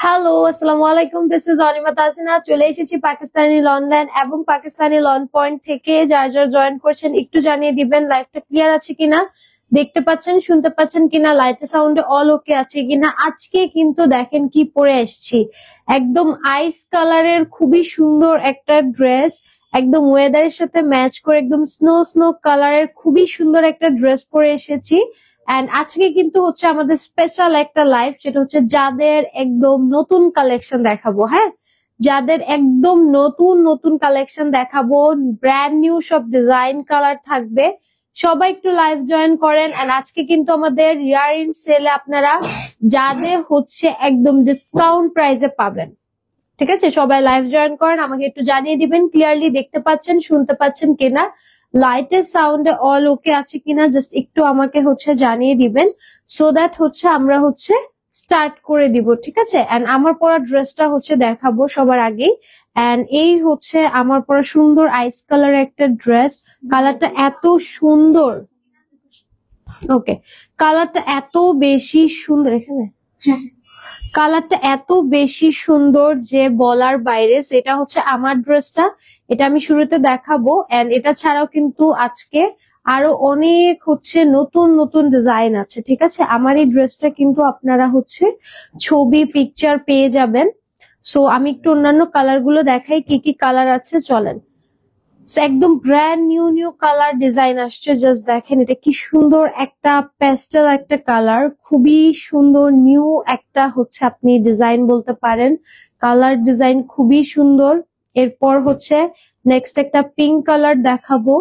Hello, আসসালামু আলাইকুম। This is Anima Tasina. চলে এসেছি পাকিস্তানি লন্ডন এবং পাকিস্তানি লন পয়েন্ট থেকে। যার যার জয়েন করছেন একটু জানিয়ে দিবেন লাইভটা ক্লিয়ার আছে কিনা, দেখতে পাচ্ছেন শুনতে পাচ্ছেন কিনা, লাইটে সাউন্ডে অল ওকে আছে কিনা। আজকে কিন্তু দেখেন কি পরে এসেছি, একদম আইস কালারের খুবই সুন্দর একটা ড্রেস, একদম ওয়েদারের সাথে ম্যাচ করে একদম স্নো স্নো কালারের খুবই সুন্দর একটা ড্রেস পরে এসেছি। এন্ড আজকে কিন্তু হচ্ছে আমাদের স্পেশাল একটা লাইভ, সেটা হচ্ছে যাদের একদম নতুন কালেকশন দেখাবো। হ্যাঁ, যাদের একদম নতুন নতুন কালেকশন দেখাবো, ব্র্যান্ড নিউ সব ডিজাইন কালার থাকবে। সবাই একটু লাইভ জয়েন করেন। এন্ড আজকে কিন্তু আমাদের ইয়ার ইন সেলে আপনারা যাদের হচ্ছে একদম ডিসকাউন্ট প্রাইসে পাবেন। ঠিক আছে, সবাই লাইভ জয়েন করেন, আমাকে একটু জানিয়ে দিবেন ক্লিয়ারলি দেখতে পাচ্ছেন শুনতে পাচ্ছেন কিনা, লাইটের সাউন্ডে অল ওকে আছে কিনা, জাস্ট একটু আমাকে হচ্ছে জানিয়ে দিবেন, সো দ্যাট হচ্ছে আমরা হচ্ছে স্টার্ট করে দিব। ঠিক আছে, এন্ড আমার পরা ড্রেসটা হচ্ছে দেখাবো সবার আগেই। এন্ড এই হচ্ছে আমার পরা সুন্দর আইস কালার একটা ড্রেস, কালারটা এত সুন্দর। ওকে, কালারটা এত বেশি সুন্দর, এখানে কালারটা এত বেশি সুন্দর যে বলার বাইরে। এটা হচ্ছে আমার ড্রেসটা, এটা আমি শুরুতে দেখাবো। এন্ড এটা ছাড়াও কিন্তু আজকে আরো অনেক হচ্ছে নতুন নতুন ডিজাইন আছে। ঠিক আছে, আমার এই ড্রেসটা কিন্তু আপনারা হচ্ছে ছবি পিকচার পেয়ে যাবেন। সো আমি একটু অন্যান্য কালার গুলো দেখাই, কি কি কালার আছে চলেন। একদম brand new new colour design আসছে, জাস্ট দেখেন এটা কি সুন্দর একটা প্যাস্টেল একটা কালার, খুবই সুন্দর নিউ একটা হচ্ছে আপনি ডিজাইন বলতে পারেন, কালার ডিজাইন খুবই সুন্দর। এরপর হচ্ছে নেক্সট একটা পিঙ্ক কালার দেখাবো।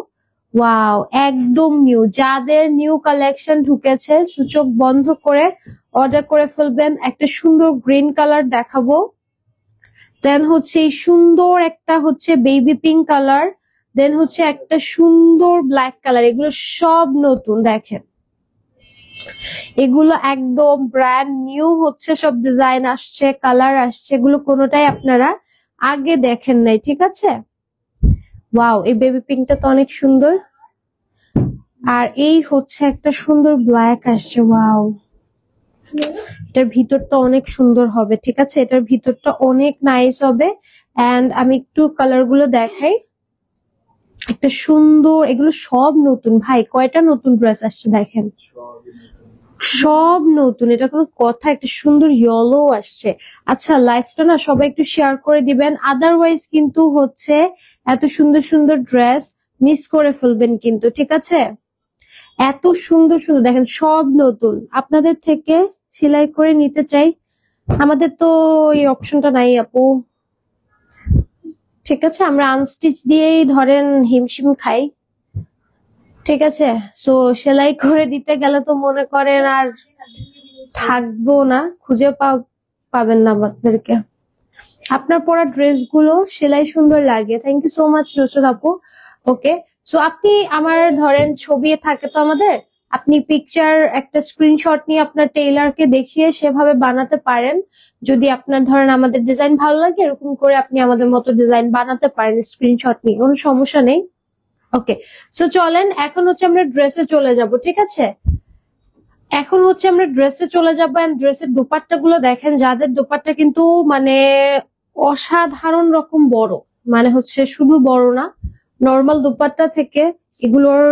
ওয়াও, একদম নিউ, যাদের নিউ কালেকশন ঢুকেছে চোখ বন্ধ করে অর্ডার করে ফেলবেন। একটা সুন্দর গ্রিন কালার দেখাবো, দেন হচ্ছে এই সুন্দর একটা হচ্ছে বেবি পিঙ্ক কালার, দেন হচ্ছে একটা সুন্দর ব্ল্যাক কালার। এগুলো সব নতুন, দেখেন এগুলো একদম ব্র্যান্ড নিউ হচ্ছে, সব ডিজাইন আসছে কালার আসছে, এগুলো কোনোটাই আপনারা আগে দেখেন নাই। ঠিক আছে, ওয়াও, এই বেবি পিঙ্কটা তো অনেক সুন্দর। আর এই হচ্ছে একটা সুন্দর ব্ল্যাক আসছে, ওয়াও, এটার ভিতরটা অনেক সুন্দর হবে। ঠিক আছে, এটার ভিতরটা অনেক নাইস হবে। এন্ড আমি একটু কালার গুলো দেখাই, একটা সুন্দর, এগুলো সব নতুন ভাই, কয়টা নতুন ড্রেস আসছে দেখেন, সব নতুন, এটা কোনো কথা। একটা সুন্দর ইয়েলো আসছে। আচ্ছা, লাইফটা না সবাই একটু শেয়ার করে দিবেন, আদারওয়াইজ কিন্তু হচ্ছে এত সুন্দর সুন্দর ড্রেস মিস করে ফেলবেন কিন্তু। ঠিক আছে, এত সুন্দর সুন্দর দেখেন, সব নতুন, আপনাদের থেকে সেলাই করে নিতে চাই, আমাদের তো এই অপশনটা নাই আপু। ঠিক আছে, আমরা আনস্টিচ দিয়েই ধরেন হিমশিম খাই। ঠিক আছে, সো সেলাই করে দিতে গেলে তো মনে করেন আর থাকবো না, খুঁজে পাবেন না আপনাদেরকে। আপনার পরা ড্রেস গুলো সেলাই সুন্দর লাগে, thank you so much Nusrat আপু। ওকে, সো আপনি আমার ধরেন ছবি থাকে তো আমাদের, আপনি পিকচার একটা স্ক্রিনশট নিয়ে আপনার টেইলারকে দেখিয়ে সেভাবে বানাতে পারেন। যদি আপনার ধরেন আমাদের ডিজাইন ভালো লাগে, এরকম করে আপনি আমাদের মতো ডিজাইন বানাতে পারেন স্ক্রিনশট নিয়ে, কোনো সমস্যা নেই। ওকে, সো চলেন এখন হচ্ছে আমরা ড্রেসে চলে যাব। ঠিক আছে, এখন হচ্ছে আমরা ড্রেসে চলে যাবো। এন্ড ড্রেসের দোপাট্টা গুলো দেখেন, যাদের দোপাট্টা কিন্তু মানে অসাধারণ রকম বড়, মানে হচ্ছে শুধু বড় না, নর্মাল দোপাট্টা থেকে এগুলোর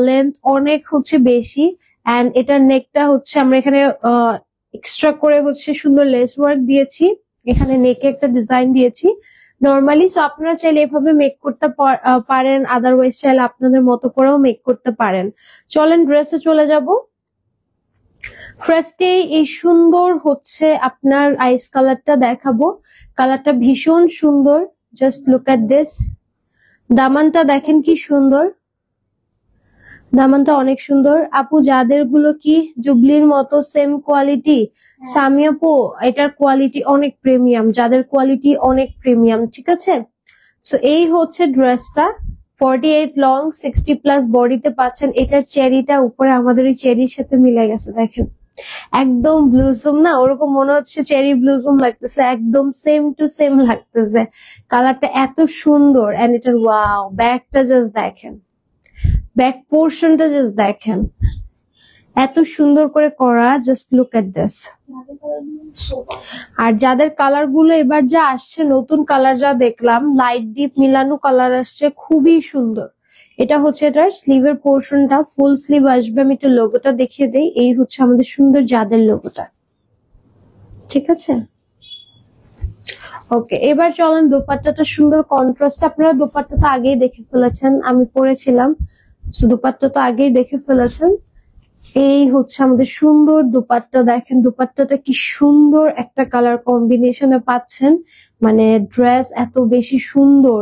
লেন্থ অনেক হচ্ছে বেশি। এন্ড এটার নেকটা হচ্ছে আমরা এখানে এক্সট্রা করে হচ্ছে সুন্দর লেস ওয়ার্ক দিয়েছি, এখানে নেকে একটা ডিজাইন দিয়েছি নর্মালি। সো আপনারা চাইলে এভাবে মেক করতে পারেন, আদারওয়াইজ চাইলে আপনাদের মতো করেও মেক করতে পারেন। চলেন ড্রেসে চলে যাব। ফার্স্টে এই সুন্দর হচ্ছে আপনার আইস কালারটা দেখাবো, কালারটা ভীষণ সুন্দর, জাস্ট লুক এট দিস। দামানটা দেখেন কি সুন্দর, দামানটা অনেক সুন্দর। আপু যাদের গুলো কি জুবলির মতো সেম কোয়ালিটি, সামি আপু এটার কোয়ালিটি অনেক প্রিমিয়াম, যাদের কোয়ালিটি অনেক প্রিমিয়াম। ঠিক আছে, সো এই হচ্ছে ড্রেসটা, 48 লং 60 প্লাস বডিতে পাচ্ছেন। এটার চেরিটা উপরে আমাদের ওই চেরির সাথে মিলে গেছে, দেখেন একদম ব্লুজুম না, ওরকম মনে হচ্ছে চেরি ব্লুজুম লাগতেছে, একদম সেম টু সেম লাগতেছে। কালারটা এত সুন্দর। এন্ড এটার ওয়াও, ব্যাকটা জাস্ট দেখেন, ব্যাক পোর্শনটা জাস্ট দেখেন, এত সুন্দর করে করা, জাস্ট লুক এট দিস। আর যাদের কালার গুলো এবার যা আসছে, নতুন কালার যা দেখলাম, লাইট ডিপ মিলানো কালার আসছে, খুবই সুন্দর। এটা হচ্ছে এটার স্লিভের পোর্শনটা, ফুল স্লিভ আসবে। আমি একটু লোগোটা দেখিয়ে দেই। এই হচ্ছে আমাদের সুন্দর যাদের লোগোটা, ঠিক আছে। ওকে, এবার চলেন দোপাট্টাটা সুন্দর কন্ট্রাস্ট। আপনারা দোপাট্টাটা আগেই দেখে ফেলেছেন, আমি পরেছিলাম, দোপাট্টা তো আগেই দেখে ফেলেছেন। এই হচ্ছে আমাদের সুন্দর দোপাট্টা। দেখেন দোপাট্টাটা কি সুন্দর একটা কালার কম্বিনেশনে পাচ্ছেন, মানে ড্রেস এত বেশি সুন্দর,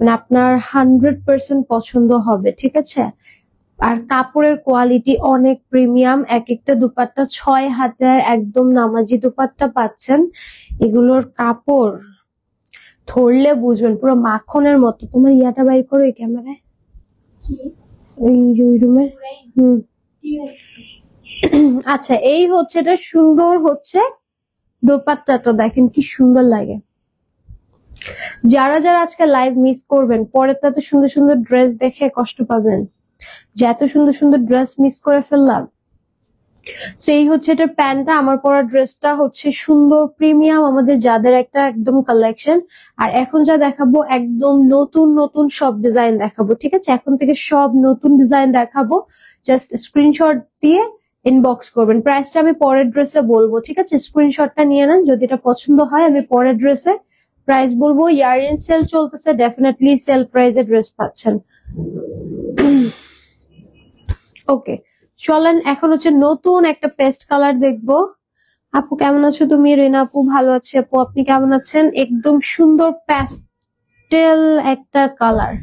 মানে আপনার 100% পছন্দ হবে, ঠিক আছে। আর কাপড়ের কোয়ালিটি অনেক প্রিমিয়াম। এক একটা দোপাট্টা 6 হাতের একদম নামাজি দোপাট্টা পাচ্ছেন। এগুলোর কাপড় ধরলে বুঝবেন পুরো মাখনের মতো। তোমার ইয়াটা বাইর করো এই ক্যামেরায়, ওই রুমের। আচ্ছা, এই হচ্ছে এটা সুন্দর হচ্ছে দোপাট্টাটা, দেখেন কি সুন্দর লাগে। যারা যারা আজকে লাইভ মিস করবেন, পরেরটা তো সুন্দর সুন্দর ড্রেস দেখে কষ্ট পাবেন যে এত সুন্দর সুন্দর ড্রেস মিস করে ফেললাম। তো এই হচ্ছে এটার প্যান্টটা। আমার পরা ড্রেসটা হচ্ছে সুন্দর প্রিমিয়াম, আমাদের যাদের একটা একদম কালেকশন। আর এখন যা দেখাবো একদম নতুন নতুন সব ডিজাইন দেখাবো, ঠিক আছে। এখন থেকে সব নতুন ডিজাইন দেখাবো, জাস্ট স্ক্রিনশট দিয়ে ইনবক্স করবেন। প্রাইসটা আমি পরের ড্রেসে বলবো, ঠিক আছে। স্ক্রিনশটটা নিয়ে নেন, যদি এটা পছন্দ হয় আমি পরের ড্রেসে প্রাইস বলবো। ইয়ার এন্ড সেল চলতেছে, ডেফিনেটলি সেল প্রাইসে ড্রেস পাচ্ছেন। ওকে, চলেন এখন হচ্ছে নতুন একটা পেস্ট কালার দেখবো। আপু কেমন আছো তুমি? রিনা আপু ভালো আছে। আপু আপনি কেমন আছেন? একদম সুন্দর প্যাস্টেল একটা কালার,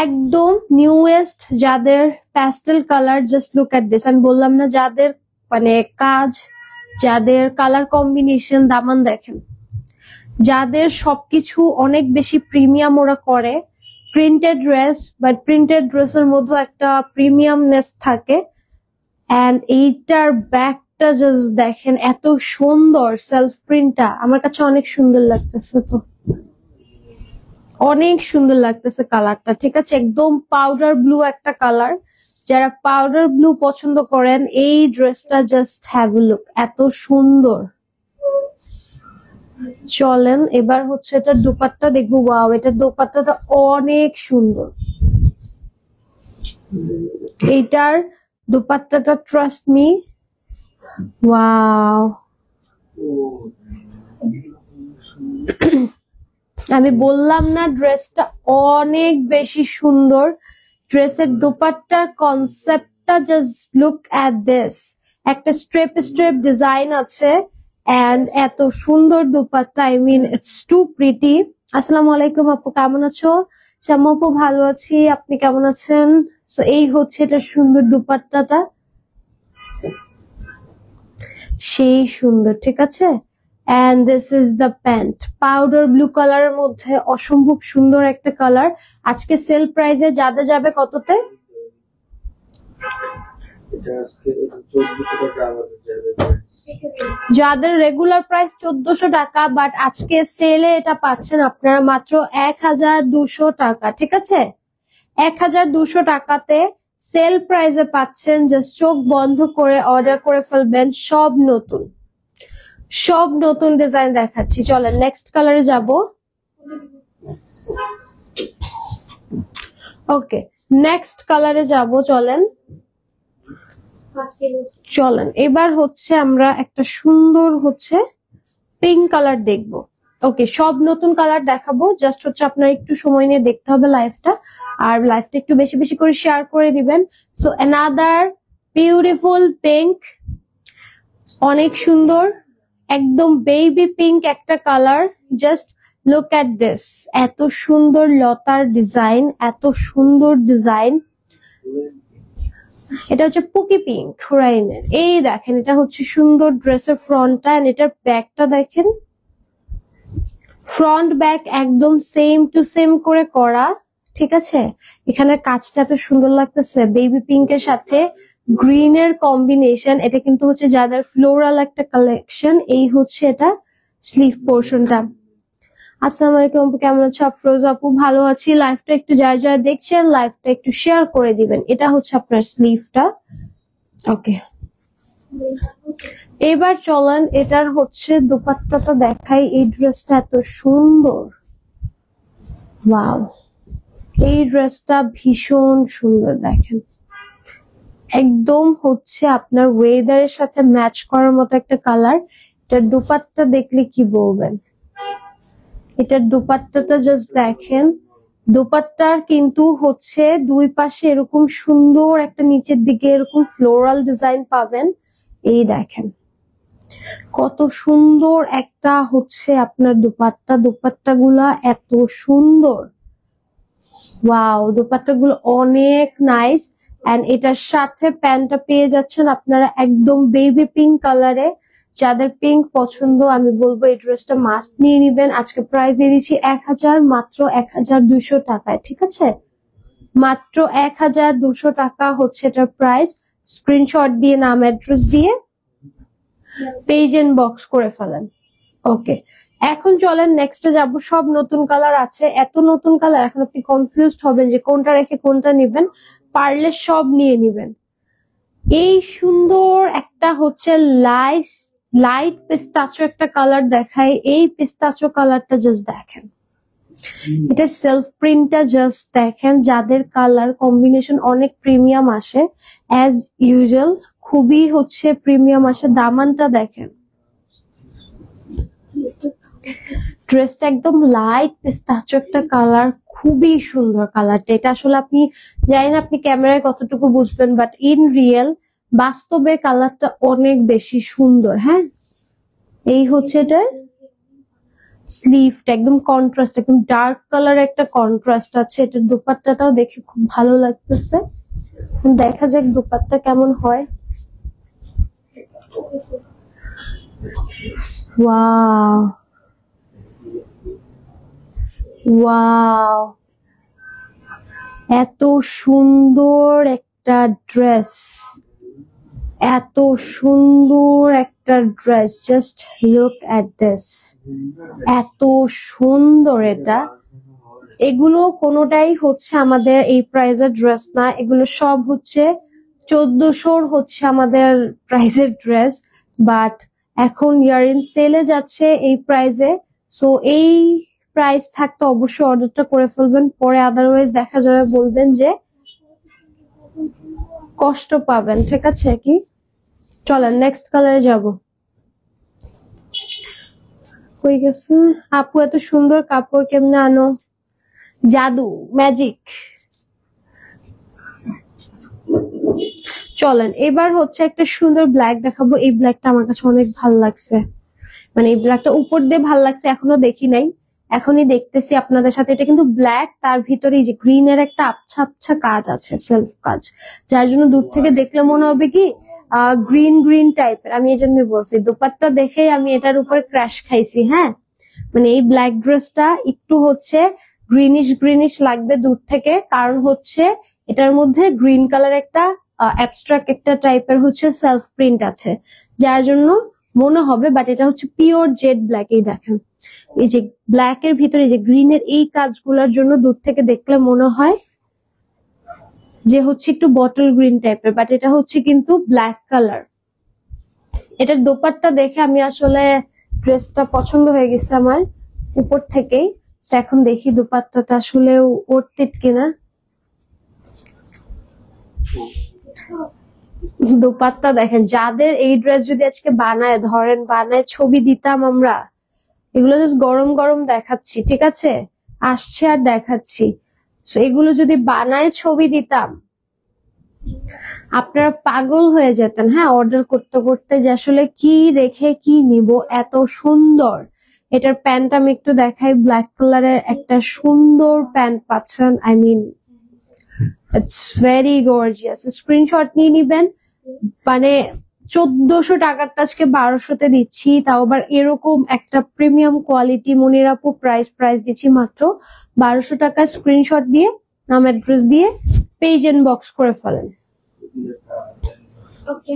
একদম নিউয়েস্ট যাদের pastel colour, just look at this. আমি বললাম না, যাদের মানে কাজ, যাদের কালার কম্বিনেশন, দামান দেখেন, যাদের সবকিছু অনেক বেশি প্রিমিয়াম ওরা করে। প্রিন্টেড ড্রেস, বাট প্রিন্টেড ড্রেসের মধ্যে একটা প্রিমিয়ামনেস থাকে। এন্ড এইটার ব্যাকটা জাস্ট দেখেন, এত সুন্দর সেলফ প্রিন্টটা আমার কাছে অনেক সুন্দর লাগতেছে। তো অনেক সুন্দর লাগতেছে কালারটা, ঠিক আছে। একদম পাউডার ব্লু একটা কালার। যারা পাউডার ব্লু পছন্দ করেন, এই ড্রেসটা জাস্ট হ্যাভ এ লুক, এত সুন্দর। চলেন এবার হচ্ছে এটার দোপাট্টা দেখবো। ওয়াও, এটার দোপাট্টাটা অনেক সুন্দর। এইটার দোপাট্টাটা ট্রাস্ট মি, ওয়াও। আমি বললাম না, ড্রেসটা অনেক বেশি সুন্দর। ড্রেসের দোপাট্টার কনসেপ্টটা জাস্ট লুক এট দিস। একটা স্ট্রেপ স্ট্রেপ ডিজাইন আছে এন্ড এত সুন্দর dupatta, I mean it's too pretty. আসসালামু আলাইকুম আপু, কেমন আছো? শ্যামা আপু ভালো আছি, আপনি কেমন আছেন? সো এই হচ্ছে এটা সুন্দর দোপাট্টাটা, সেই সুন্দর, ঠিক আছে। And this is the pant, powder blue কালারের মধ্যে অসম্ভব সুন্দর একটা কালার। আজকে সেল প্রাইসে যাদের যাবে কততে? যাদের রেগুলার প্রাইস 1400 টাকা, বাট আজকে সেলে এটা পাচ্ছেন আপনারা মাত্র 1200 টাকা, ঠিক আছে। 1200 টাকাতে সেল প্রাইসে পাচ্ছেন। জাস্ট চোখ বন্ধ করে অর্ডার করে ফেলবেন। সব নতুন, সব নতুন ডিজাইন দেখাচ্ছি। চলেন নেক্সট কালারে যাব। ওকে, নেক্সট কালারে যাব। চলেন এবার হচ্ছে আমরা একটা সুন্দর হচ্ছে পিঙ্ক কালার দেখবো। ওকে, সব নতুন কালার দেখাবো, জাস্ট হচ্ছে আপনার একটু সময় নিয়ে দেখতে হবে লাইভটা, আর লাইভটা একটু বেশি বেশি করে শেয়ার করে দিবেন। সো অ্যানাদার বিউটিফুল পিঙ্ক, অনেক সুন্দর, একদম বেবি পিঙ্ক একটা colour. Just look at this, এত সুন্দর লতার ডিজাইন, এত সুন্দর ডিজাইন। এটা হচ্ছে পুকি পিঙ্ক রাইনের। এই দেখেন, এটা হচ্ছে সুন্দর ড্রেসের ফ্রন্টটা, এন্ড এটার ব্যাকটা দেখেন, ফ্রন্ট ব্যাক একদম সেম টু সেম করে করা, ঠিক আছে। এখানে কাজটা এত সুন্দর লাগতেছে, বেবি পিঙ্কের সাথে গ্রিনের কম্বিনেশন। এটা কিন্তু হচ্ছে যাদের ফ্লোরাল একটা কালেকশন। এই হচ্ছে এটা স্লিভ পোর্শনটা। আসসালামু আলাইকুম আপু, কেমন আছো? আফরোজ আপু ভালো আছি। লাইভটা একটু যারা যারা দেখছেন, লাইভটা একটু শেয়ার করে দিবেন। এটা হচ্ছে আপনার স্লিভটা, ওকে, এবার চলেন এটার হচ্ছে দোপাট্টাটা দেখাই। এই ড্রেসটা এত সুন্দর, ওয়াও, এই ড্রেসটা ভীষণ সুন্দর। দেখেন একদম হচ্ছে আপনার ওয়েদারের সাথে ম্যাচ করার মতো একটা কালার। এটার দোপাট্টা দেখলে কি বলবেন, এটার দোপাট্টাটা জাস্ট দেখেন। দোপাট্টার কিন্তু হচ্ছে দুই পাশে এরকম সুন্দর একটা নিচের দিকে এরকম ফ্লোরাল ডিজাইন পাবেন। এই দেখেন কত সুন্দর একটা হচ্ছে আপনার দোপাট্টা। দোপাট্টা গুলা এত সুন্দর, ওয়াও, দোপাট্টা গুলো অনেক নাইস। এন্ড এটার সাথে প্যান্টটা পেয়ে যাচ্ছেন আপনারা একদম বেবি পিঙ্ক কালারে। যাদের পিঙ্ক পছন্দ আমি বলবো এই ড্রেসটা মাস্ট নিয়ে নিবেন। আজকে প্রাইস দিয়ে দিচ্ছি 1000, মাত্র 1200 টাকায়, ঠিক আছে? মাত্র 1200 টাকা হচ্ছে এটার প্রাইস। স্ক্রিনশট দিয়ে নাম অ্যাড্রেস দিয়ে পেজ এন্ড বক্স করে ফেলেন। ওকে, এখন চলেন নেক্সটে যাব। সব নতুন কালার আছে, এত নতুন কালার এখন আপনি কনফিউজড হবেন যে কোনটা রেখে কোনটা নিবেন। পারলে সব নিয়ে নিবেন। এই সুন্দর একটা হচ্ছে লাইট পিস্তাচো একটা কালার দেখায়। এই পিস্তাচো কালারটা জাস্ট দেখেন, এটা সেলফ প্রিন্টটা জাস্ট দেখেন। যাদের কালার কম্বিনেশন অনেক প্রিমিয়াম আসে, অ্যাজ ইউজুয়াল খুবই হচ্ছে প্রিমিয়াম আসে। দামানটা দেখেন, ড্রেসটা একদম লাইট পিস্তাচো একটা কালার, খুবই সুন্দর কালারটা। এটা আসলে আপনি জানি না আপনি ক্যামেরায় কতটুকু বুঝবেন, বাট ইন রিয়েল বাস্তবে কালারটা অনেক বেশি সুন্দর। হ্যাঁ, এই হচ্ছে এটার স্লিভটা একদম কন্ট্রাস্ট, একদম ডার্ক কালার একটা কন্ট্রাস্ট আছে। এটার দোপাট্টাটাও দেখে খুব ভালো লাগতেছে। দেখা যাক দোপাট্টা কেমন হয়। ওয়াও ওয়াও, এত সুন্দর একটা ড্রেস, এত সুন্দর একটা dress, just look at this. এত সুন্দর এটা। এগুলো কোনোটাই হচ্ছে আমাদের এই প্রাইজের ড্রেস না, এগুলো সব হচ্ছে 1400 হচ্ছে আমাদের প্রাইজের ড্রেস। বাট এখন ইয়ার ইন সেলে যাচ্ছে এই প্রাইজে, সো এই প্রাইস থাকতে অবশ্যই অর্ডারটা করে ফেলবেন। পরে আদারওয়াইজ দেখা যাবে বলবেন যে কষ্ট পাবেন, ঠিক আছে? কি চলেন নেক্সট কালারে যাব। হয়ে গেছে আপু, এত সুন্দর কাপড় কেমনে আনো? জাদু, ম্যাজিক। চলেন এবার হচ্ছে একটা সুন্দর ব্ল্যাক দেখাবো। এই ব্ল্যাকটা আমার কাছে অনেক ভালো লাগছে, মানে এই ব্ল্যাকটা উপর দিয়ে ভালো লাগছে, এখনো দেখি নাই, এখনই দেখতেছি আপনাদের সাথে। এটা কিন্তু ব্ল্যাক, তার ভিতরে এই যে গ্রিন এর একটা আবছা আবছা কাজ আছে, সেলফ কাজ, যার জন্য দূর থেকে দেখলে মনে হবে কি গ্রিন গ্রিন টাইপের। আমি এই জন্যই বলছি, দোপাট্টা দেখে আমি এটার উপরে ক্র্যাশ খাইছি। হ্যাঁ, মানে এই ব্ল্যাক ড্রেসটা একটু হচ্ছে গ্রিনিশ গ্রিনিশ লাগবে দূর থেকে, কারণ হচ্ছে এটার মধ্যে গ্রিন কালার একটা অ্যাবস্ট্রাক্ট একটা টাইপের হচ্ছে সেলফ প্রিন্ট আছে, যার জন্য মনে হবে, বাট এটা হচ্ছে পিওর জেড ব্ল্যাক। এই দেখেন এই যে ব্ল্যাক এর ভিতরে যে গ্রিনের এই কাজগুলোর জন্য দূর থেকে দেখলে মনে হয় যে হচ্ছে একটু বটল গ্রিন টাইপের, বাট এটা হচ্ছে কিন্তু ব্ল্যাক কালার। এটার দোপাট্টা দেখে আমি আসলে ড্রেসটা পছন্দ হয়ে গেছে আমার উপর থেকেই। এখন দেখি দোপাট্টাটা আসলে ওর্থ ইট কিনা। দোপাট্টা দেখেন, যাদের এই ড্রেস যদি আজকে বানায়, ধরেন বানায় ছবি দিতাম আমরা, এগুলো জাস্ট গরম গরম দেখাচ্ছি, ঠিক আছে, আসছে আর দেখাচ্ছি। এগুলো যদি বানায় ছবি দিতাম আপনারা পাগল হয়ে যেতেন। হ্যাঁ, অর্ডার করতে করতে যে আসলে কি রেখে কি নিব, এত সুন্দর। এটার প্যান্ট আমি একটু দেখাই, ব্ল্যাক কালারের একটা সুন্দর প্যান্ট পাচ্ছেন। I mean it's very gorgeous. Screenshot নিয়ে নিবেন। মানে 1400 টাকারটা আজকে 1200-তে দিচ্ছি, তাও আবার এরকম একটা প্রিমিয়াম কোয়ালিটি। মনির আপু প্রাইস দিচ্ছি মাত্র 1200 টাকা। স্ক্রিনশট দিয়ে নাম অ্যাড্রেস দিয়ে পেজ এন্ড বক্স করে ফেলেন। ওকে,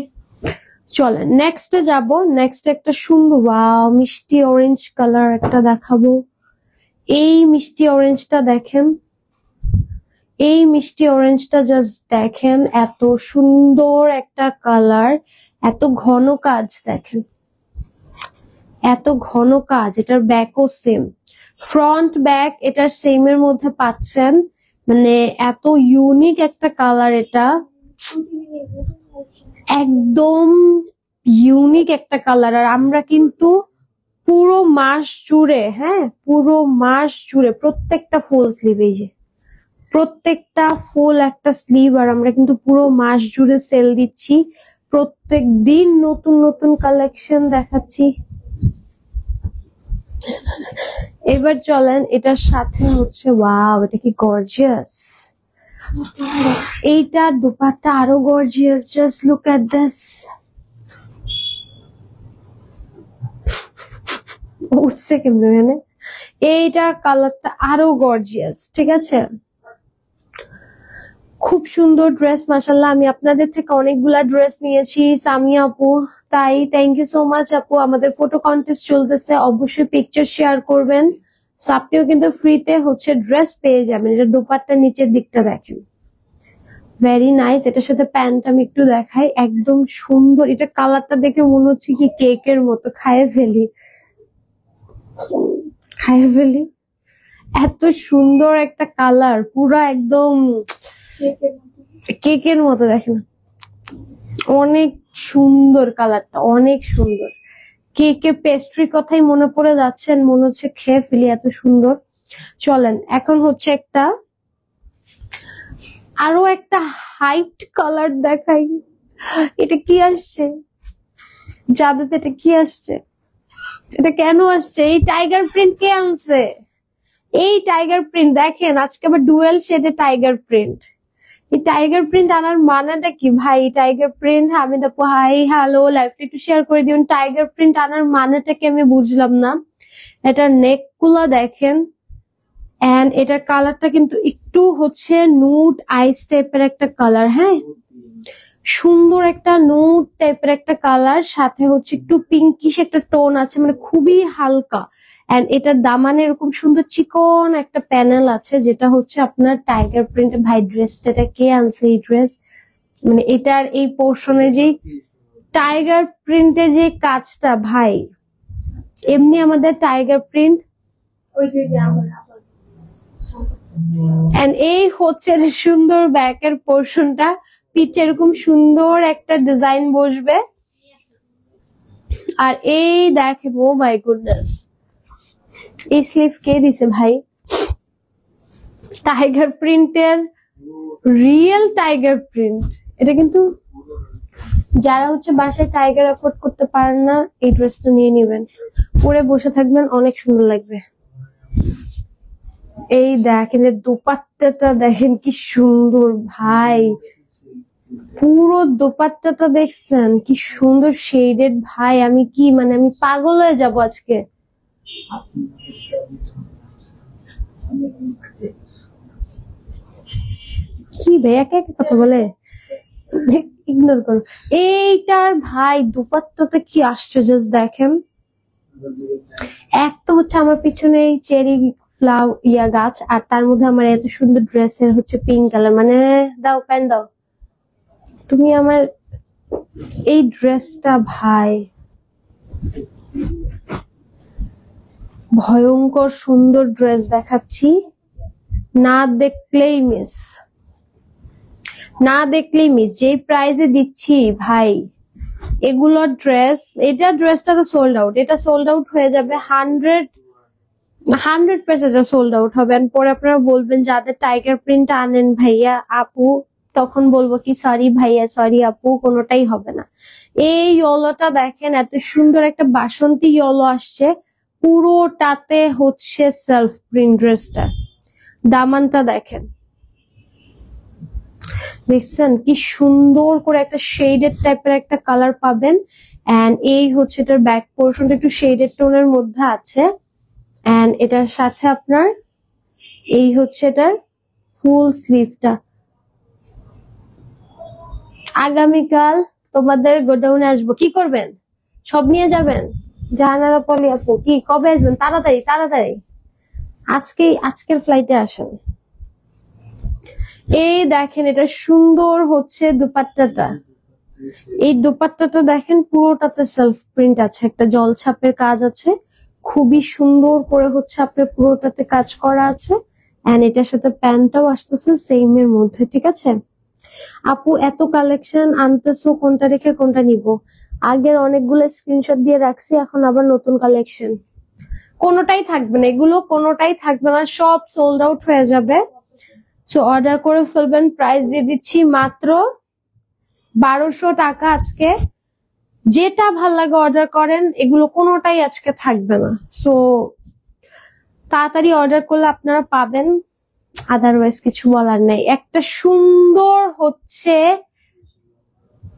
চলেন নেক্সটে যাব। নেক্সট একটা সুন্দর ওয়াও মিষ্টি অরেঞ্জ কালার একটা দেখাবো। এই মিষ্টি অরেঞ্জটা দেখেন, এই মিষ্টি অরেঞ্জটা জাস্ট দেখেন, এত সুন্দর একটা কালার, এত ঘন কাজ দেখেন, এত ঘন কাজ। এটার ব্যাকও সেম, ফ্রন্ট ব্যাক এটার সেম এর মধ্যে পাচ্ছেন। মানে এত ইউনিক একটা কালার, এটা একদম ইউনিক একটা কালার। আর আমরা কিন্তু পুরো মাস জুড়ে, হ্যাঁ পুরো মাস জুড়ে প্রত্যেকটা ফুল স্লিভ, এই যে প্রত্যেকটা ফুল একটা স্লিভ, আর আমরা কিন্তু পুরো মাস জুড়ে সেল দিচ্ছি, প্রত্যেক দিন নতুন নতুন কালেকশন দেখাচ্ছি। এবার চলেন এটার সাথে হচ্ছে, ওয়াও এটা কি গর্জিয়াস, এইটার দুপাট্টা আরো gorgeous, just look at this. উঠছে কেমন এখানে, এইটার কালারটা আরো গর্জিয়াস, ঠিক আছে। খুব সুন্দর ড্রেস, মাশাআল্লাহ। আমি আপনাদের থেকে অনেকগুলা ড্রেস নিয়েছি সামিয়া আপু, তাই থ্যাংক ইউ সো মাচ আপু। আমাদের ফটো কন্টেস্ট চলতেছে, অবশ্যই পিকচার শেয়ার করবেন। সো আপনিও কিন্তু ফ্রিতে হচ্ছে ড্রেস পেয়ে যাবেন। এটা দোপাট্টা নিচের দিকটা দেখেন, ভেরি নাইস। এটার সাথে প্যান্ট আমি একটু দেখাই, একদম সুন্দর। এটা কালারটা দেখে মনে হচ্ছে কি কেকের মতো, খাইয়ে ফেলি, খাইয়ে ফেলি। এত সুন্দর একটা কালার, পুরা একদম কেকের মতো দেখেন, অনেক সুন্দর কালারটা, অনেক সুন্দর। কেকে পেস্ট্রি কথাই মনে পড়ে যাচ্ছেন, মনে হচ্ছে খেয়ে ফেলি, এত সুন্দর। চলেন এখন হচ্ছে একটা আরো একটা হাইট কালার দেখাই। এটা কি আসছে জাদুতে, এটা কি আসছে, এটা কেন আসছে? এই টাইগার প্রিন্ট কে আনছে? এই টাইগার প্রিন্ট দেখেন, আজকে আবার ডুয়েল শেডে টাইগার প্রিন্ট। এই টাইগার প্রিন্ট আনার মানেটা কি ভাই? টাইগার প্রিন্ট, আমি তো হাই হ্যালো, লাইভটা একটু শেয়ার করে দিবেন। টাইগার প্রিন্ট আনার মানেটা কি আমি বুঝলাম না। এটার নেক গুলা দেখেন, এন্ড এটার কালারটা কিন্তু একটু হচ্ছে নুড আইস টাইপের একটা কালার, হ্যাঁ সুন্দর একটা নুড টাইপের একটা কালার, সাথে হচ্ছে একটু পিঙ্কিশ একটা টোন আছে, মানে খুবই হালকা। এন্ড এটার দামানে এরকম সুন্দর চিকন একটা প্যানেল আছে, যেটা হচ্ছে আপনার টাইগার প্রিন্ট। ভাই ড্রেসটা এটা কে আনছে এই ড্রেস? মানে এটার এই পোর্শনে যে টাইগার প্রিন্টের যে কাজটা, ভাই এমনি আমাদের টাইগার প্রিন্ট, এন্ড এই হচ্ছে সুন্দর ব্যাকের পোর্শনটা, পিঠে এরকম সুন্দর একটা ডিজাইন বসবে। আর এই দেখেন, ও মাই গুডনেস, এই স্লিভ কে দিছে ভাই? টাইগার প্রিন্টের, রিয়েল টাইগার প্রিন্ট। এটা কিন্তু যারা হচ্ছে বাসায় টাইগার অ্যাফোর্ড করতে পারেন না, এই ড্রেসটা নিয়ে নেবেন, পরে বসে থাকবেন, অনেক সুন্দর লাগবে। এই দেখেন দোপাট্টাটা দেখেন কি সুন্দর ভাই, পুরো দোপাট্টাটা দেখছেন কি সুন্দর শেডেড ভাই। আমি কি মানে আমি পাগল হয়ে যাব আজকে। কি ভাই একে একে কথা বলে, ইগনোর করো। এইটার ভাই দোপাট্টাটা কি আসছে, জাস্ট দেখেন। এক তো হচ্ছে আমার পিছনে এই চেরি ফ্লাওয়ার গাছ, আর তার মধ্যে আমার এত সুন্দর ড্রেসের হচ্ছে পিঙ্ক কালার। মানে দাও প্যান্ট দাও তুমি আমার। এই ড্রেসটা ভাই ভয়ঙ্কর সুন্দর ড্রেস দেখাচ্ছি, না দেখলেই মিস, না দেখলেই মিস। যেই প্রাইসে দিচ্ছি ভাই এগুলোর ড্রেস, এটা ড্রেসটা তো সোল্ড আউট, এটা সোল্ড আউট হয়ে যাবে 100% সোল্ড আউট হবে। পরে আপনারা বলবেন যাদের টাইগার প্রিন্ট আনেন ভাইয়া আপু, তখন বলবো কি সরি ভাইয়া সরি আপু, কোনোটাই হবে না। এই ইয়েলোটা দেখেন, এত সুন্দর একটা বাসন্তী ইয়েলো আসছে, পুরোটাতে হচ্ছে সেলফ প্রিন্ট ড্রেসটা। দামানটা দেখেন, দেখছেন কি সুন্দর করে একটা শেডেড টাইপের একটা কালার পাবেন। এন্ড এই হচ্ছে এটার ব্যাক পোর্শনটা একটু শেডেড টোনের মধ্যে আছে, এন্ড এটার সাথে আপনার এই হচ্ছে এটার ফুল স্লিভটা। আগামীকাল তোমাদের গোডাউনে আসবো, কি করবেন? সব নিয়ে যাবেন? জাহানারা পলি আপু কি কবে আসবেন? তাড়াতাড়ি তাড়াতাড়ি, আজকের ফ্লাইটে আসেন। এই দেখেন এটা সুন্দর হচ্ছে দুপাট্টাটা, এই দুপাট্টাটা দেখেন পুরোটাতে সেলফ প্রিন্ট আছে, একটা জলছাপের কাজ আছে, খুবই সুন্দর করে হচ্ছে আপনার পুরোটাতে কাজ করা আছে। এন্ড এটার সাথে প্যান্টটাও আসতেছে সেম এর মধ্যে, ঠিক আছে। আপু এত কালেকশন আনতেছো, কোনটা রেখে কোনটা নিব? আগের অনেকগুলো স্ক্রিনশট দিয়ে রাখছি, এখন আবার নতুন কালেকশন। কোনোটাই থাকবে না, এগুলো কোনোটাই থাকবে না, সব সোল্ড আউট হয়ে যাবে। সো অর্ডার করে ফেলবেন, প্রাইস দিয়ে দিচ্ছি মাত্র 1200 টাকা আজকে। যেটা ভাল লাগে অর্ডার করেন, এগুলো কোনোটাই আজকে থাকবে না। সো তাড়াতাড়ি অর্ডার করলে আপনারা পাবেন, আদারওয়াইজ কিছু বলার নাই। একটা সুন্দর হচ্ছে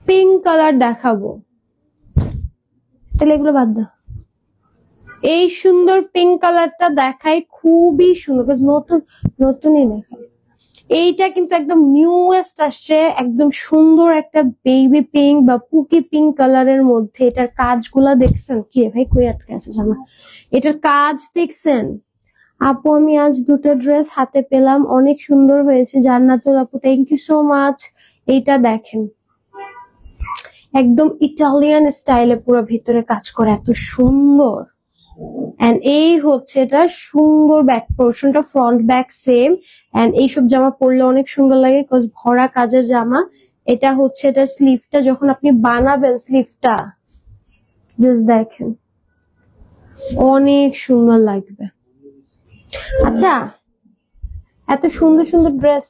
পিঙ্ক কালার দেখাবো, তাহলে এগুলো বাদ দাও। এই সুন্দর পিঙ্ক কালারটা দেখাই, খুবই সুন্দর, নতুনই দেখায়। এইটা কিন্তু একদম নিউয়েস্ট আসছে, একদম সুন্দর একটা বেবি পিঙ্ক বা পুকি পিঙ্ক কালারের মধ্যে। এটার কাজগুলা দেখছেন? কি ভাই কই আটকে আছে জামা? এটার কাজ দেখছেন? আপু আমি আজ দুটো ড্রেস হাতে পেলাম, অনেক সুন্দর হয়েছে। জান্নাতুল আপু থ্যাংক ইউ সো মাচ। এইটা দেখেন একদম ইটালিয়ান স্টাইলে পুরো ভিতরে কাজ করে, এত সুন্দর। এন্ড এই হচ্ছে এটা সুন্দর ব্যাক পোর্শনটা, ফ্রন্ট ব্যাক সেম। এন্ড এইসব জামা পরলে অনেক সুন্দর লাগে, বিকজ ভরা কাজের জামা। এটা হচ্ছে এটা স্লিভটা, যখন আপনি বানাবেন স্লিভটা জাস্ট দেখেন অনেক সুন্দর লাগবে। আচ্ছা এত সুন্দর সুন্দর ড্রেস,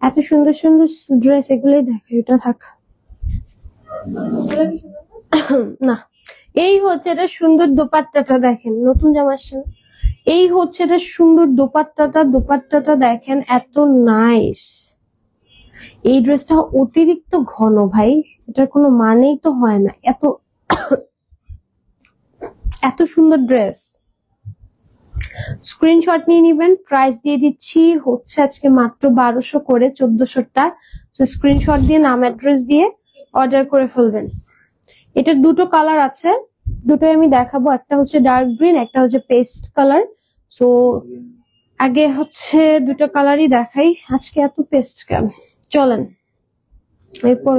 এত সুন্দর সুন্দর ড্রেস, এগুলোই দেখে, এটা থাক না। এই হচ্ছে এটা সুন্দর দোপাট্টাটা দেখেন, নতুন জামা আসছে। এই হচ্ছে এটা সুন্দর দোপাট্টাটা, দোপাট্টাটা দেখেন এত নাইস। এই ড্রেসটা অতিরিক্ত ঘন ভাই, এটার কোনো মানেই তো হয় না, এত এত সুন্দর ড্রেস। স্ক্রিনশট নিয়ে নিবেন, প্রাইস দিয়ে দিচ্ছি হচ্ছে আজকে মাত্র 1200 করে, 1400টা। তো স্ক্রিনশট দিয়ে নাম অ্যাড্রেস দিয়ে অর্ডার করে ফেলবেন। এটার দুটো কালার আছে, দুটোই আমি দেখাবো, একটা হচ্ছে ডার্ক গ্রিন, একটা হচ্ছে পেস্ট কালার। সো আগে হচ্ছে দুটো কালারই দেখাই, আজকে এত পেস্ট কেন, চলেন এরপর।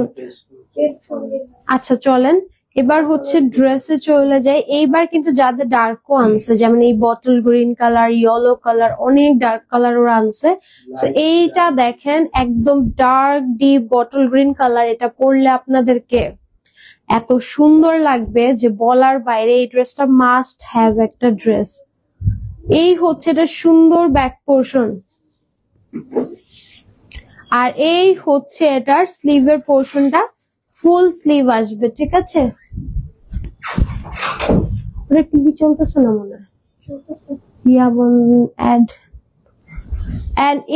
আচ্ছা চলেন এবার হচ্ছে ড্রেসে চলে যাই। এইবার কিন্তু যাদের ডার্কও আনছে, যেমন এই bottle green colour, yellow colour, অনেক ডার্ক কালার ওরা আনছে। তো এইটা দেখেন একদম dark deep bottle green colour, এটা পরলে আপনাদেরকে এত সুন্দর লাগবে যে বলার বাইরে। এই ড্রেসটা মাস্ট হ্যাভ একটা ড্রেস। এই হচ্ছে এটা সুন্দর ব্যাক পোর্শন, আর এই হচ্ছে এটার স্লিভের পোর্শনটা, ফুল স্লিভ আসবে, ঠিক আছে। ওরা টিভি চলতেছে না মনে হয়,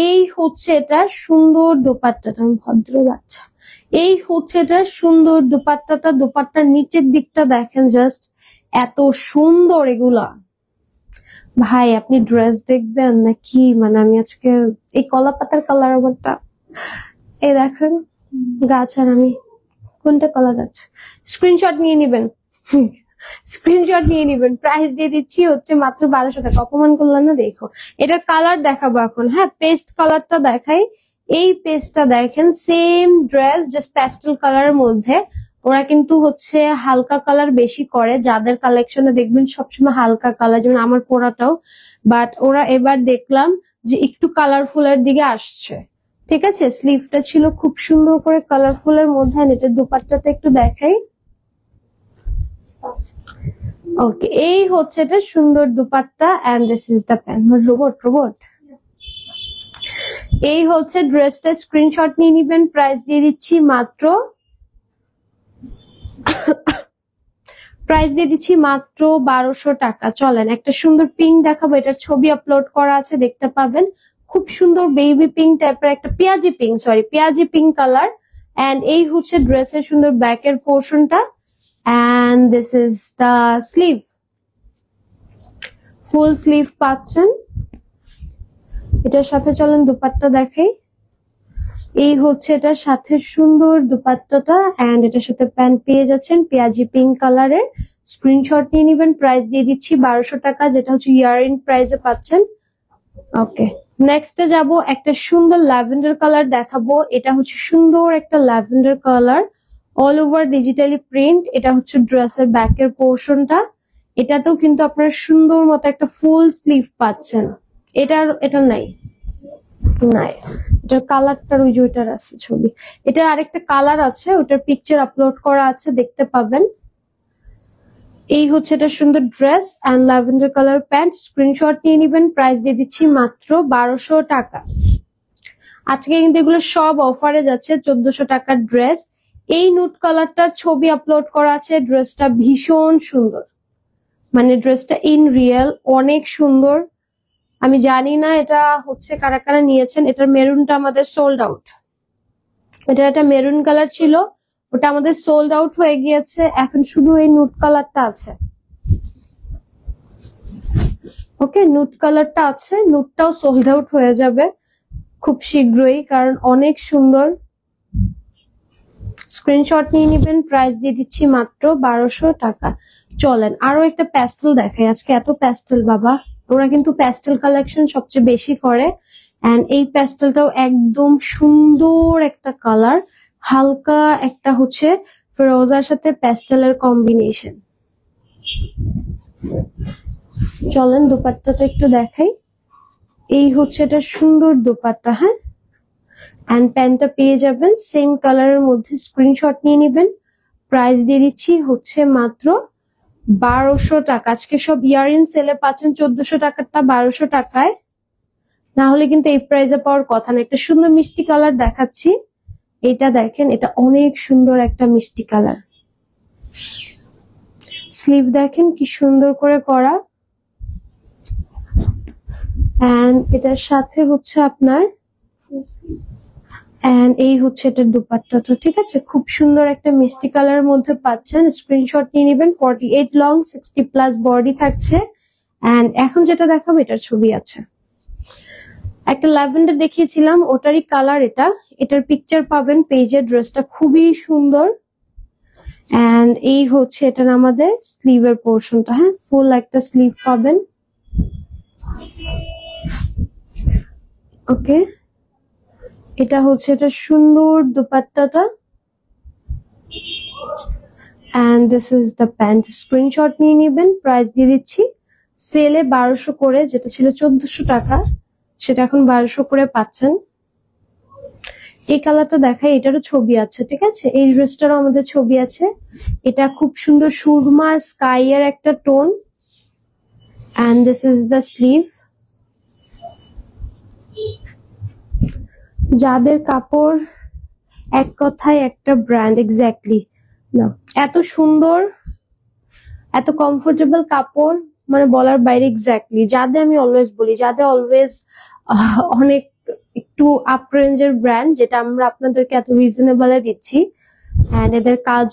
এই হচ্ছে এটা সুন্দর দোপাট্টাটা, ভদ্র বাচ্চা। এই হচ্ছে এটা সুন্দর দোপাট্টাটা, দোপাট্টার নিচের দিকটা দেখেন জাস্ট এত সুন্দর। এগুলা ভাই আপনি ড্রেস দেখবেন নাকি, মানে আমি আজকে এই কলা পাতার কালার আমারটা, এই দেখেন গাছ, আর আমি কোনটা কলা গাছ। স্ক্রিনশট নিয়ে নিবেন, স্ক্রিনশট নিয়ে নিবেন, প্রাইস দিয়ে দিচ্ছি হচ্ছে মাত্র 1200 টাকা। অপমান করলাম না? দেখো এটার কালার দেখাবো এখন। হ্যাঁ পেস্ট কালারটা দেখাই, এই পেস্টটা দেখেন সেম ড্রেস জাস্ট প্যাস্টেল কালারের মধ্যে। ওরা কিন্তু হচ্ছে হালকা কালার বেশি করে, যাদের কালেকশনে দেখবেন সবসময় হালকা কালার, যেমন আমার পরাটাও। বাট ওরা এবার দেখলাম যে একটু কালারফুল এর দিকে আসছে, ঠিক আছে। স্লিভটা ছিল খুব সুন্দর করে কালারফুল এর মধ্যে। এটা দুপাট্টাটা একটু দেখাই। ওকে এই হচ্ছে এটা সুন্দর dupatta, and this is the pant. Robot এই হচ্ছে ড্রেসটা, স্ক্রিনশট নিয়ে নিবেন, প্রাইস দিয়ে দিচ্ছি মাত্র 1200 টাকা। চলেন একটা সুন্দর পিঙ্ক দেখাবো, এটার ছবি আপলোড করা আছে, দেখতে পাবেন। খুব সুন্দর বেবি পিঙ্ক টাইপের, একটা পেঁয়াজি পিঙ্ক কালার। এন্ড এই হচ্ছে ড্রেসের সুন্দর ব্যাকের পোর্শনটা, and this is the sleeve, full sleeve পাচ্ছেন। এটার সাথে চলেন দুপাট্টা দেখাই। এই হচ্ছে এটার সাথে সুন্দর দুপাট্টাটা, এন্ড এটার সাথে প্যান্ট পেয়ে যাচ্ছেন পেঁয়াজি পিঙ্ক কালারের। স্ক্রিনশট নিয়ে নিবেন, প্রাইস দিয়ে দিচ্ছি 1200 টাকা, যেটা হচ্ছে ইয়ার ইন প্রাইসে পাচ্ছেন। ওকে, নেক্সটে যাব, একটা সুন্দর ল্যাভেন্ডার কালার দেখাবো। এটা হচ্ছে সুন্দর একটা lavender colour, all over digitally print. এটা হচ্ছে ড্রেসের ব্যাকের পোর্শনটা। এটাতেও কিন্তু আপনারা সুন্দর মতো একটা ফুল স্লিভ পাচ্ছেন। এটা নাই, নাই, এটার কালারটার ওই যে ওইটার আছে ছবি। এটার আরেকটা কালার আছে, ওটার পিকচার আপলোড করা আছে, দেখতে পাবেন। এই হচ্ছে এটা সুন্দর dress and lavender colour pant. Screenshot নিয়ে নিবেন, প্রাইস দিয়ে দিচ্ছি মাত্র 1200 টাকা। আজকে কিন্তু এগুলো সব অফারে যাচ্ছে, 1400 টাকার ড্রেস। এই নুট কালারটার ছবি আপলোড করা আছে, ড্রেসটা ভীষণ সুন্দর, মানে ড্রেসটা ইন রিয়েল অনেক সুন্দর। আমি জানি না এটা হচ্ছে কারা কারা নিয়েছেন। এটার মেরুনটা আমাদের সোল্ড আউট। এটা একটা মেরুন কালার ছিল, ওটা আমাদের সোল্ড আউট হয়ে গিয়েছে, এখন শুধু এই নুট কালারটা আছে। ওকে, নুট কালারটা আছে, নুটটাও সোল্ড আউট হয়ে যাবে খুব শীঘ্রই, কারণ অনেক সুন্দর। স্ক্রিনশট নিয়ে নিবেন, প্রাইস দিয়ে দিচ্ছি মাত্র 1200 টাকা। চলেন আরো একটা প্যাস্টেল দেখাই। আজকে এত প্যাস্টেল বাবা, ওরা কিন্তু প্যাস্টেল কালেকশন সবচেয়ে বেশি করে। এন্ড এই প্যাস্টেলটাও একদম সুন্দর একটা কালার, হালকা একটা হচ্ছে ফিরোজার সাথে প্যাস্টেলের কম্বিনেশন। চলেন দোপাট্টাটা একটু দেখাই। এই হচ্ছে এটা সুন্দর দোপাট্টা, হ্যাঁ। এন্ড প্যান্টটা পেয়ে যাবেন সেম কালারের মধ্যে। স্ক্রিনশট নিয়ে নেবেন, প্রাইস দিয়ে দিচ্ছি হচ্ছে মাত্র 1200 টাকা। আজকে সব ইয়ারিং সেলে পাচ্ছেন 1400 টাকারটা 1200 টাকায়, না হলে কিন্তু এই প্রাইসে পাওয়ার কথা না। একটা সুন্দর মিষ্টি কালার দেখাচ্ছি, এটা দেখেন, এটা অনেক সুন্দর একটা মিষ্টি কালার। স্লিভ দেখেন কি সুন্দর করে করা। এন্ড এটার সাথে হচ্ছে আপনার এন্ড এই হচ্ছে এটার দুপাট্টাটা, ঠিক আছে। খুব সুন্দর একটা মিষ্টি কালারের মধ্যে পাচ্ছেন। স্ক্রিনশট নিয়ে নেবেন। 48 লং, 60 প্লাস বডি থাকছে। এন্ড এখন যেটা দেখাবো এটার ছবি আছে। একটা ল্যাভেন্ডার দেখিয়েছিলাম, ওটারই কালার এটা। এটার পিকচার পাবেন পেজে। ড্রেসটা খুবই সুন্দর। এন্ড এই হচ্ছে এটার আমাদের স্লিভের পোর্শনটা, হ্যাঁ, ফুল একটা স্লিভ পাবেন। ওকে, এটা হচ্ছে এটা সুন্দর দুপাট্টাটা। And this is the pant. Screenshot নিয়ে নেবেন, প্রাইস দিয়ে দিচ্ছি সেলে 1200 করে, যেটা ছিল 1400 টাকা, সেটা এখন 1200 করে পাচ্ছেন। এই কালারটা দেখাই, এটারও ছবি আছে, ঠিক আছে। এই ড্রেসটারও আমাদের ছবি আছে। এটা খুব সুন্দর সুরমা স্কাই এর একটা tone. And this is the sleeve. যাদের কাপড় এক কথায় একটা ব্র্যান্ড, এক্স্যাক্টলি না, এত সুন্দর এত কমফোর্টেবল কাপড়, মানে বলার বাইরে। এক্স্যাক্টলি যাদের আমি অলওয়েজ বলি, যাদের অলওয়েজ অনেক একটু আপ রেঞ্জের ব্র্যান্ড, যেটা আমরা আপনাদেরকে এত রিজনেবলে দিচ্ছি। এন্ড এদের কাজ,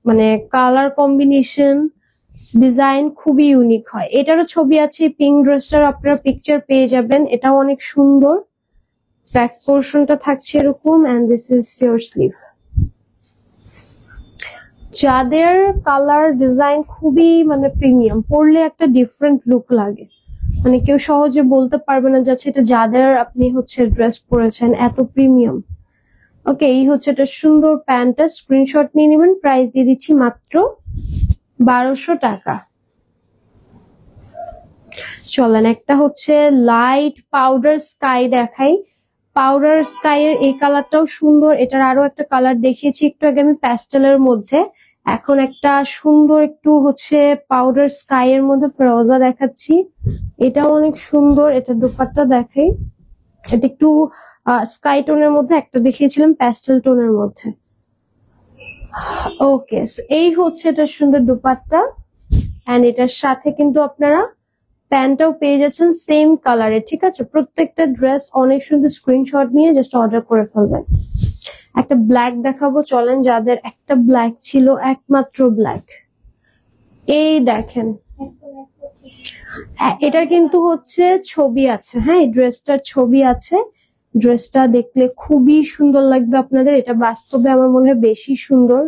মানে কালার কম্বিনেশন, ডিজাইন খুবই ইউনিক হয়। এটারও ছবি আছে। পিঙ্ক ড্রেসটার আপনারা পিকচার পেয়ে যাবেন। এটাও অনেক সুন্দর। ব্যাক পোর্শনটা থাকছে এরকম। And this is your sleeve. যাদের কালার ডিজাইন খুবই মানে প্রিমিয়াম, পরলে একটা ডিফারেন্ট লুক লাগে, মানে কেউ সহজে বলতে পারবে না যাচ্ছে এটা যাদের আপনি হচ্ছে ড্রেস পরেছেন, এত প্রিমিয়াম। ওকে, এই হচ্ছে এটা সুন্দর প্যান্টটা। স্ক্রিনশট নিয়ে নেবেন, প্রাইস দিয়ে দিচ্ছি মাত্র 1200 টাকা। চলেন একটা হচ্ছে লাইট পাউডার স্কাই দেখাই। পাউডার স্কাই এর এই কালারটাও সুন্দর। এটার আরো একটা কালার দেখিয়েছি একটু আগে আমি প্যাস্টেলের মধ্যে। এখন একটা সুন্দর একটু হচ্ছে পাউডার স্কাই এর মধ্যে ফিরোজা দেখাচ্ছি। এটাও অনেক সুন্দর। এটা দুপাট্টা দেখাই, এটা একটু স্কাই টোনের মধ্যে, একটা দেখিয়েছিলাম প্যাস্টেল টোনের মধ্যে। ওকে, এই হচ্ছে এটা সুন্দর দুপাট্টা। এন্ড এটার সাথে কিন্তু আপনারা প্যান্টটাও পেয়ে যাচ্ছেন সেম কালারে, ঠিক আছে। প্রত্যেকটা ড্রেস অনেক সুন্দর। স্ক্রিনশট নিয়ে জাস্ট অর্ডার করে ফেলবেন। একটা ব্ল্যাক দেখাবো, চলেন। যাদের একটা ব্ল্যাক ছিল, একমাত্র ব্ল্যাক, এই দেখেন। এটার কিন্তু হচ্ছে ছবি আছে, হ্যাঁ, এই ড্রেসটার ছবি আছে। ড্রেসটা দেখলে খুবই সুন্দর লাগবে আপনাদের। এটা বাস্তবে আমার মনে হয় বেশি সুন্দর,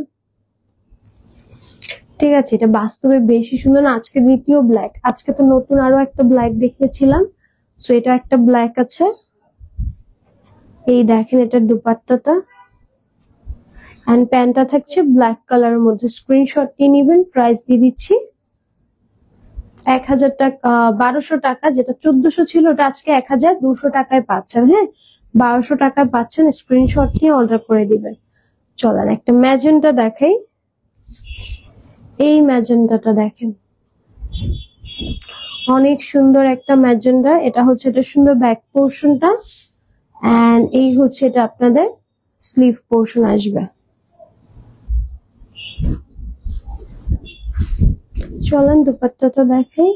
ঠিক আছে। এটা বাস্তবে বেশি সুন্দর না। আজকে দ্বিতীয় ব্ল্যাক, আজকে তো নতুন আরো একটা ব্ল্যাক দেখিয়েছিলাম। সো এটা একটা ব্ল্যাক আছে, এই দেখেন এটা দুপাট্টাটা, এন্ড প্যান্টটা থাকছে ব্ল্যাক কালারের মধ্যে। স্ক্রিনশট নিয়ে নেবেন, প্রাইস দিয়ে দিচ্ছি 1000 টাকা, 1200 টাকা, যেটা 1400 ছিল ওটা আজকে 1200 টাকায় পাচ্ছেন। হ্যাঁ, 1200 টাকায় পাচ্ছেন, স্ক্রিনশট নিয়ে অর্ডার করে দিবেন। চলেন একটা ম্যাজেন্টা দেখাই, এই ম্যাজেন্টাটা দেখেন, অনেক সুন্দর একটা ম্যাজেন্টা। এটা হচ্ছে এটা সুন্দর ব্যাক পোর্শনটা, এন্ড এই হচ্ছে এটা আপনাদের স্লিভ পোর্শন আসবে। চলেন দুপাট্টাটা দেখাই,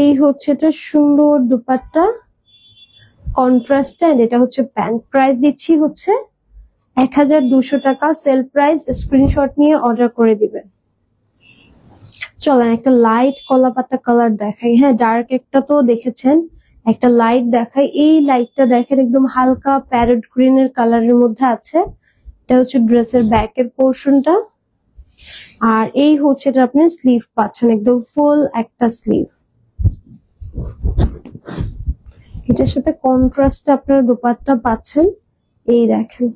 এই হচ্ছে এটা সুন্দর দুপাট্টা কন্ট্রাস্ট, এন্ড এটা হচ্ছে প্যান্ট। প্রাইস দিচ্ছি হচ্ছে 1200 টাকা, সেল প্রাইস। স্ক্রিনশট নিয়ে অর্ডার করে দিবেন। চলেন একটা লাইট কলা পাতা কালার দেখাই। হ্যাঁ, ডার্ক একটা তো দেখেছেন, একটা লাইট দেখাই। এই লাইটটা দেখেন একদম হালকা প্যারট গ্রিন এর কালারের মধ্যে আছে। এটা হচ্ছে ড্রেসের ব্যাকের পোর্শনটা, আর এই হচ্ছে এটা আপনি স্লিভ পাচ্ছেন, একদম ফুল একটা স্লিভ। এটার সাথে কন্ট্রাস্টে আপনারা দুপাট্টা পাচ্ছেন, এই দেখেন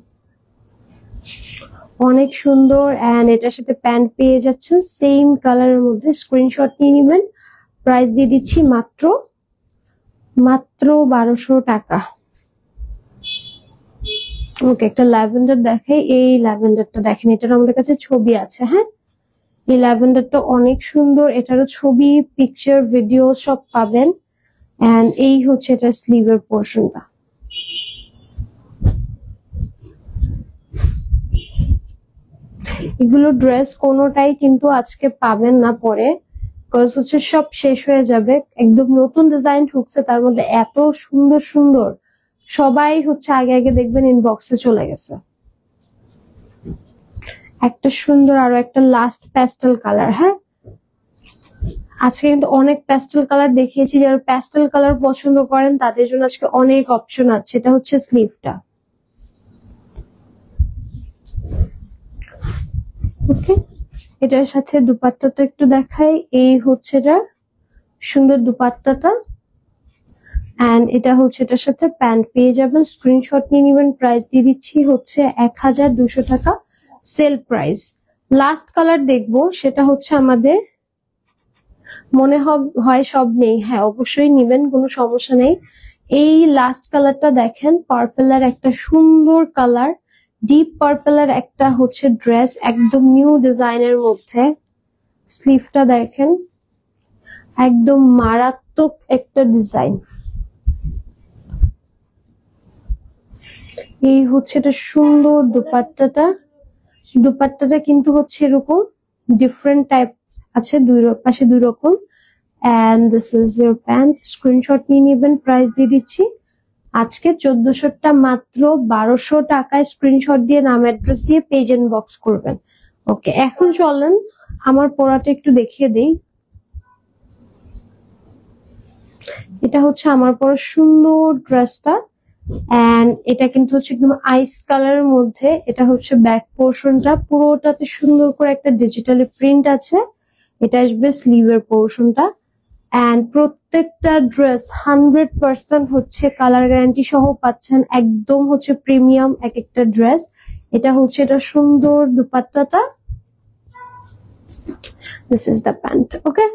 অনেক সুন্দর। এন্ড এটার সাথে প্যান্ট পেয়ে যাচ্ছেন সেম কালারের মধ্যে। স্ক্রিনশট নিয়ে নেবেন, প্রাইস দিয়ে দিচ্ছি মাত্র 1200 টাকা। ওকে, একটা ল্যাভেন্ডার দেখাই, এই ল্যাভেন্ডারটা দেখেন, এটার আমাদের কাছে ছবি আছে। হ্যাঁ, এই ল্যাভেন্ডারটা অনেক সুন্দর, এটারও ছবি, পিকচার, ভিডিও সব পাবেন। এন্ড এই হচ্ছে এটা স্লিভের পোর্শনটা। এগুলো ড্রেস কোনোটাই কিন্তু আজকে পাবেন না পরে, বিকজ হচ্ছে সব শেষ হয়ে যাবে। একদম নতুন ডিজাইন ঢুকছে, তার মধ্যে এত সুন্দর সুন্দর, সবাই হচ্ছে আগে আগে দেখবেন ইনবক্সে চলে গেছে। একটা সুন্দর আরো একটা লাস্ট প্যাস্টেল কালার। হ্যাঁ, আজকে কিন্তু অনেক প্যাস্টেল কালার দেখিয়েছি, যারা প্যাস্টেল কালার পছন্দ করেন তাদের জন্য আজকে অনেক অপশন আছে। এটা হচ্ছে স্লিভটা। ওকে, এটার সাথে দুপাট্টাটা একটু দেখাই, এই হচ্ছে এটা সুন্দর দুপাট্টাটা, এন্ড এটা হচ্ছে এটার সাথে প্যান্ট পেয়ে যাবেন। স্ক্রিনশট নিয়ে নেবেন, প্রাইস দিয়ে দিচ্ছি হচ্ছে 1200 টাকা, সেল প্রাইস। লাস্ট কালার দেখবো, সেটা হচ্ছে আমাদের মনে হয় সব নেই। হ্যাঁ, অবশ্যই নিবেন, কোনো সমস্যা নেই। এই লাস্ট কালারটা দেখেন, পার্পেলের একটা সুন্দর কালার, ডিপ পার্পেলের একটা হচ্ছে ড্রেস, একদম নিউ ডিজাইনের মধ্যে। স্লিভটা দেখেন, একদম মারাত্মক একটা ডিজাইন। এই হচ্ছে এটা সুন্দর দুপাট্টাটা। দুপাট্টাটা কিন্তু হচ্ছে এরকম ডিফারেন্ট টাইপ আছে, দুই পাশে দুই রকম। And this is your pant. Screenshot নিয়ে নেবেন, প্রাইস দিয়ে দিচ্ছি আজকে 1400টা মাত্র 1200 টাকায়। স্ক্রিনশট দিয়ে নাম অ্যাড্রেস দিয়ে পেজ ইনবক্স করবেন। ওকে, এখন চলেন আমার পরাটা একটু দেখিয়ে দেই। এটা হচ্ছে আমার পরা সুন্দর ড্রেসটা, এন্ড এটা কিন্তু হচ্ছে একদম আইস কালারের মধ্যে। এটা হচ্ছে ব্যাক পোর্শনটা, পুরোটাতে সুন্দর করে একটা ডিজিটালি প্রিন্ট আছে। এটা আসবে স্লিভের পোর্শনটা, এন্ড প্রত্যেকটা ড্রেস 100% হচ্ছে কালার গ্যারান্টি সহ পাচ্ছেন, একদম হচ্ছে প্রিমিয়াম এক একটা ড্রেস। এটা হচ্ছে এটা সুন্দর দুপাট্টাটা, this is the pant. Okay,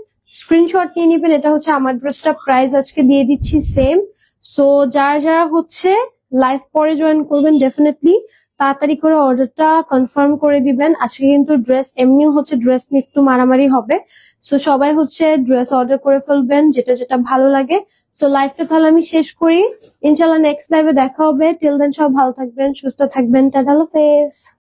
screenshot নিয়ে নিবেন। এটা হচ্ছে আমার ড্রেসটা, প্রাইস আজকে দিয়ে দিচ্ছি সেম। সো যারা যারা হচ্ছে লাইভ পরে জয়েন করবেন, ডেফিনেটলি তাড়াতাড়ি করে অর্ডারটা কনফার্ম করে দিবেন। আজকে কিন্তু ড্রেস এমনিও হচ্ছে ড্রেস নিয়ে একটু মারামারি হবে, সো সবাই হচ্ছে ড্রেস অর্ডার করে ফেলবেন যেটা যেটা ভালো লাগে। সো লাইভটা তাহলে আমি শেষ করি, ইনশাল্লাহ নেক্সট লাইভে দেখা হবে। টিল দেন সব ভালো থাকবেন, সুস্থ থাকবেন, টাটা, আল্লাহ হাফেজ।